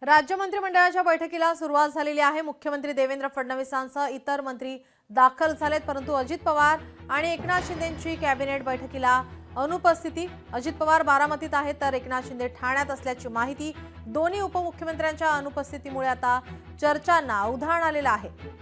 राज्य मंत्रिमंडळाच्या बैठकीला सुरुवात झालेली आहे। मुख्यमंत्री देवेंद्र फडणवीसांसह इतर मंत्री दाखल झालेत, परंतु अजित पवार आणि एकनाथ शिंदेंची कॅबिनेट बैठकीला अनुपस्थिती। अजित पवार बारामतीत आहेत तर एकनाथ शिंदे ठाण्यात असल्याची माहिती। दोन्ही उपमुख्यमंत्र्यांच्या अनुपस्थितीमुळे आता चर्चांना उधाण आलेलं आहे।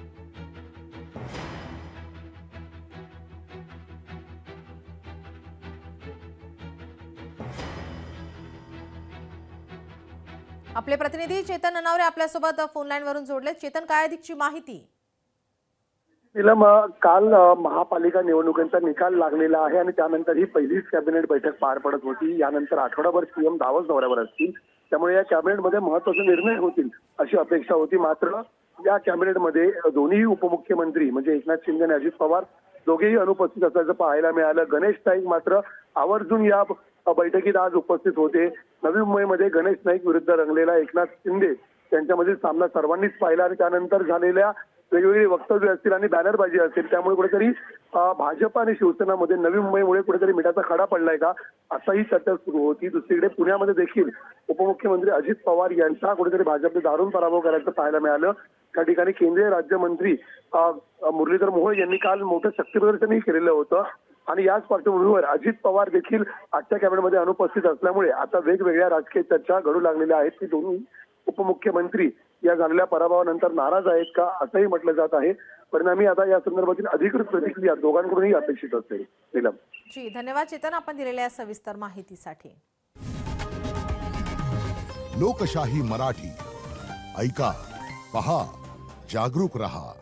आपले प्रतिनिधी चेतन ननावरे आपल्यासोबत फोन लाईन वरून जोडले। चेतन, काय अधिकची माहिती? काल महापालिका निवडणुकांचा निकाल लागलेला आहे आणि त्यानंतर ही पहिलीच कॅबिनेट बैठक पार पडत होती। यानंतर आठवडाभर सीएम दावोस दौऱ्यावर असतील, त्यामुळे या कॅबिनेटमध्ये महत्त्वाचे निर्णय होतील अशी अपेक्षा होती। मात्र या कॅबिनेटमध्ये दोन्ही उपमुख्यमंत्री म्हणजे एकनाथ शिंदे आणि अजित पवार दोघेही अनुपस्थित असल्याचं पाहायला मिळालं। गणेश नाईक मात्र आवर्जून या बैठकीत आज उपस्थित होते। नवी मुंबईमध्ये गणेश नाईक विरुद्ध रंगलेला एकनाथ शिंदे यांच्यामधील सामना सर्वांनीच पाहिला आणि त्यानंतर झालेल्या वेगवेगळी वक्तव्य असतील आणि बॅनरबाजी असेल, त्यामुळे कुठेतरी भाजप आणि शिवसेनामध्ये नवी मुंबईमुळे कुठेतरी मिठाचा खडा पडलाय का असाही चर्चा सुरू होती। दुसरीकडे पुण्यामध्ये देखील उपमुख्यमंत्री अजित पवार यांचा कुठेतरी भाजपने दारुण पराभव करायचं पाहायला मिळालं। त्या ठिकाणी केंद्रीय राज्यमंत्री मुरलीधर मोहोळ यांनी काल मोठं शक्तीप्रदर्शनही केलेलं होतं आणि याच पार्श्वभूमीवर अजित पवार देखील आजच्या कॅबिनेटमध्ये अनुपस्थित असल्यामुळे आता वेगवेगळ्या राजकीय चर्चा घडू लागलेल्या आहेत की दोन्ही उपमुख्यमंत्री या झालेल्या पराभवानंतर नाराज आहेत का असंही म्हटलं जात आहे। परिणामी आता या संदर्भातील अधिकृत प्रतिक्रिया दोघांकडूनही अपेक्षित असेल। नीलम जी, धन्यवाद चेतन, आपण दिलेल्या सविस्तर माहितीसाठी। लोकशाही मराठी ऐका, पहा, जागरूक रहा।